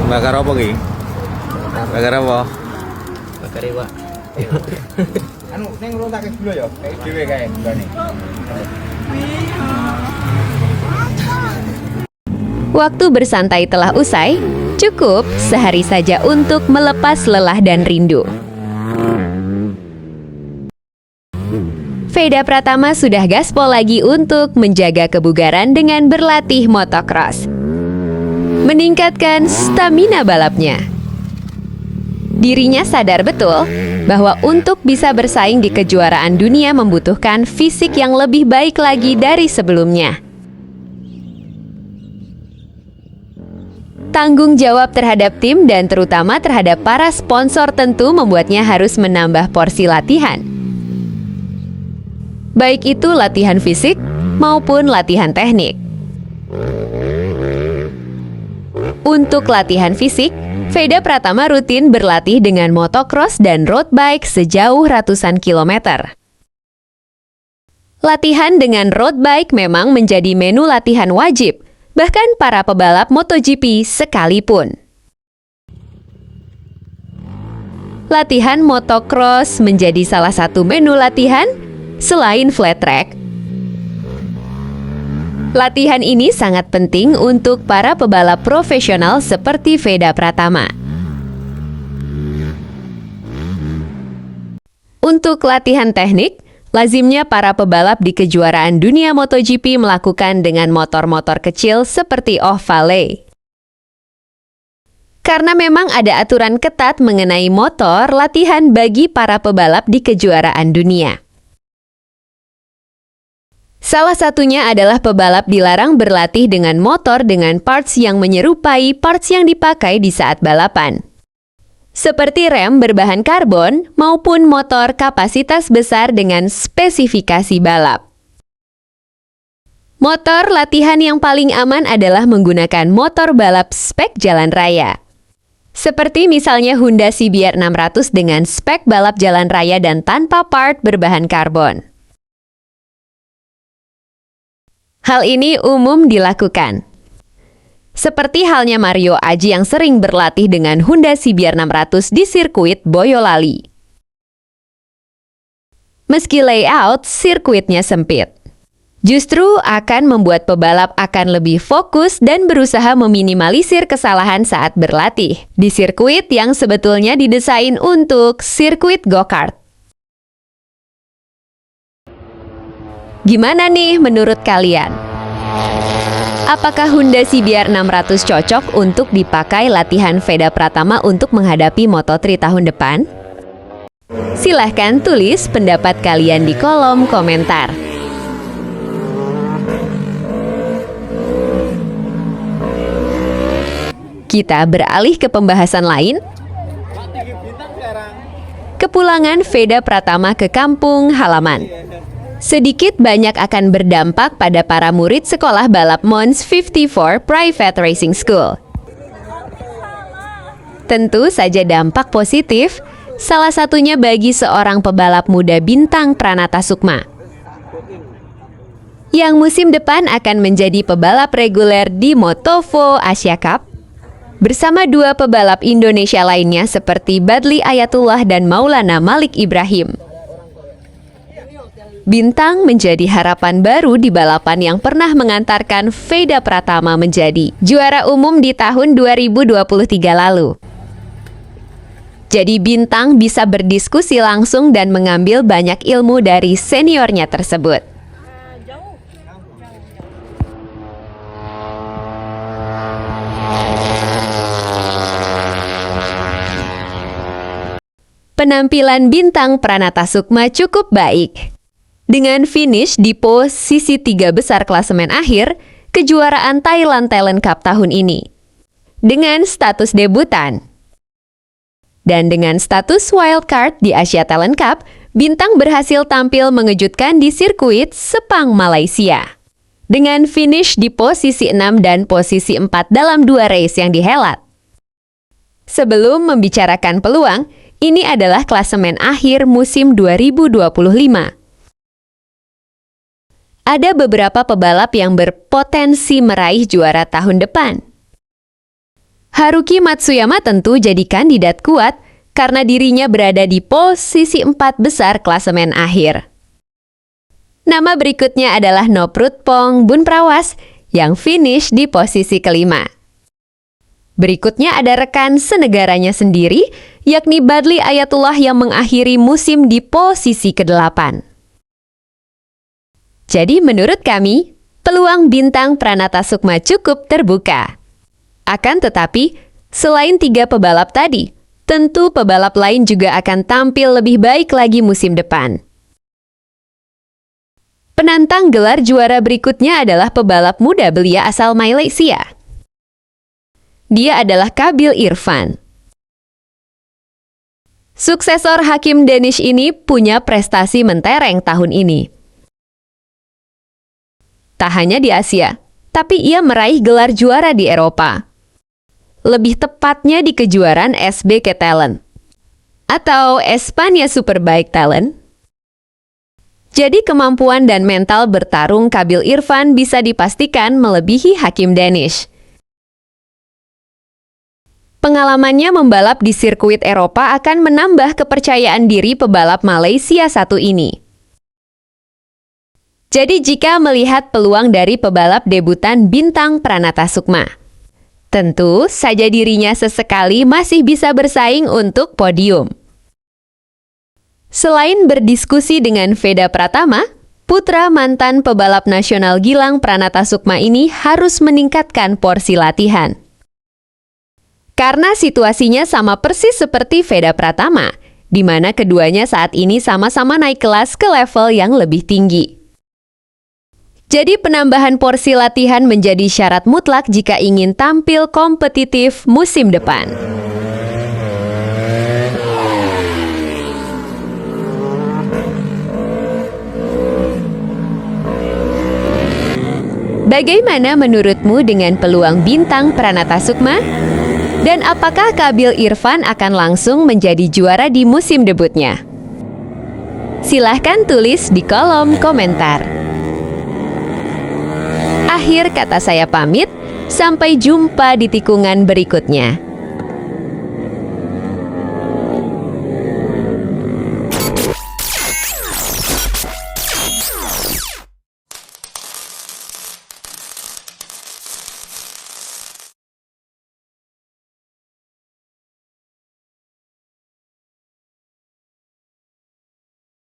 Bakar apa ki? Bakar apa? Bakar iwak. Anu ning tak dulu ya, kayak dhewe kae gulane. Waktu bersantai telah usai, cukup sehari saja untuk melepas lelah dan rindu. Veda Pratama sudah gaspol lagi untuk menjaga kebugaran dengan berlatih motocross, meningkatkan stamina balapnya. Dirinya sadar betul bahwa untuk bisa bersaing di kejuaraan dunia membutuhkan fisik yang lebih baik lagi dari sebelumnya. Tanggung jawab terhadap tim dan terutama terhadap para sponsor tentu membuatnya harus menambah porsi latihan. Baik itu latihan fisik maupun latihan teknik. Untuk latihan fisik, Veda Pratama rutin berlatih dengan motocross dan road bike sejauh ratusan kilometer. Latihan dengan road bike memang menjadi menu latihan wajib, bahkan para pebalap MotoGP sekalipun. Latihan motocross menjadi salah satu menu latihan selain flat track. Latihan ini sangat penting untuk para pebalap profesional seperti Veda Pratama. Untuk latihan teknik, lazimnya para pebalap di kejuaraan dunia MotoGP melakukan dengan motor-motor kecil seperti Ovale. Karena memang ada aturan ketat mengenai motor latihan bagi para pebalap di kejuaraan dunia. Salah satunya adalah pebalap dilarang berlatih dengan motor dengan parts yang menyerupai parts yang dipakai di saat balapan. Seperti rem berbahan karbon maupun motor kapasitas besar dengan spesifikasi balap. Motor latihan yang paling aman adalah menggunakan motor balap spek jalan raya. Seperti misalnya Honda CBR 600 dengan spek balap jalan raya dan tanpa part berbahan karbon. Hal ini umum dilakukan. Seperti halnya Mario Aji yang sering berlatih dengan Honda CBR 600 di sirkuit Boyolali. Meski layout sirkuitnya sempit, justru akan membuat pebalap akan lebih fokus dan berusaha meminimalisir kesalahan saat berlatih di sirkuit yang sebetulnya didesain untuk sirkuit go-kart. Gimana nih menurut kalian? Apakah Honda CBR 600 cocok untuk dipakai latihan Veda Pratama untuk menghadapi Moto3 tahun depan? Silahkan tulis pendapat kalian di kolom komentar. Kita beralih ke pembahasan lain. Kepulangan Veda Pratama ke kampung halaman sedikit banyak akan berdampak pada para murid sekolah balap Mons 54 Private Racing School. Tentu saja dampak positif, salah satunya bagi seorang pebalap muda bintang Pranata Sukma, yang musim depan akan menjadi pebalap reguler di Moto2 Asia Cup, bersama dua pebalap Indonesia lainnya seperti Badli Ayatullah dan Maulana Malik Ibrahim. Bintang menjadi harapan baru di balapan yang pernah mengantarkan Veda Pratama menjadi juara umum di tahun 2023 lalu. Jadi Bintang bisa berdiskusi langsung dan mengambil banyak ilmu dari seniornya tersebut. Penampilan Bintang Pranata Sukma cukup baik. Dengan finish di posisi 3 besar klasemen akhir kejuaraan Thailand Talent Cup tahun ini. Dengan status debutan. Dan dengan status wildcard di Asia Talent Cup, Bintang berhasil tampil mengejutkan di sirkuit Sepang, Malaysia. Dengan finish di posisi 6 dan posisi 4 dalam 2 race yang dihelat. Sebelum membicarakan peluang, ini adalah klasemen akhir musim 2025. Ada beberapa pebalap yang berpotensi meraih juara tahun depan. Haruki Matsuyama tentu jadi kandidat kuat karena dirinya berada di posisi 4 besar klasemen akhir. Nama berikutnya adalah Noprutpong Bunprawas yang finish di posisi kelima. Berikutnya ada rekan senegaranya sendiri, yakni Badli Ayatullah yang mengakhiri musim di posisi ke-8. Jadi menurut kami, peluang Bintang Pranatasukma cukup terbuka. Akan tetapi, selain 3 pebalap tadi, tentu pebalap lain juga akan tampil lebih baik lagi musim depan. Penantang gelar juara berikutnya adalah pebalap muda belia asal Malaysia. Dia adalah Khabil Irfan. Suksesor Hakim Danish ini punya prestasi mentereng tahun ini. Tak hanya di Asia, tapi ia meraih gelar juara di Eropa. Lebih tepatnya di kejuaraan SBK Talent atau Espanya Superbike Talent. Jadi kemampuan dan mental bertarung Khabil Irfan bisa dipastikan melebihi Hakim Danish. Pengalamannya membalap di sirkuit Eropa akan menambah kepercayaan diri pebalap Malaysia satu ini. Jadi jika melihat peluang dari pebalap debutan Bintang Pranatasukma, tentu saja dirinya sesekali masih bisa bersaing untuk podium. Selain berdiskusi dengan Veda Pratama, putra mantan pebalap nasional Gilang Pranatasukma ini harus meningkatkan porsi latihan. Karena situasinya sama persis seperti Veda Pratama, di mana keduanya saat ini sama-sama naik kelas ke level yang lebih tinggi. Jadi penambahan porsi latihan menjadi syarat mutlak jika ingin tampil kompetitif musim depan. Bagaimana menurutmu dengan peluang Bintang Pranatasukma? Dan apakah Khabil Irfan akan langsung menjadi juara di musim debutnya? Silahkan tulis di kolom komentar. Akhir kata saya pamit, sampai jumpa di tikungan berikutnya.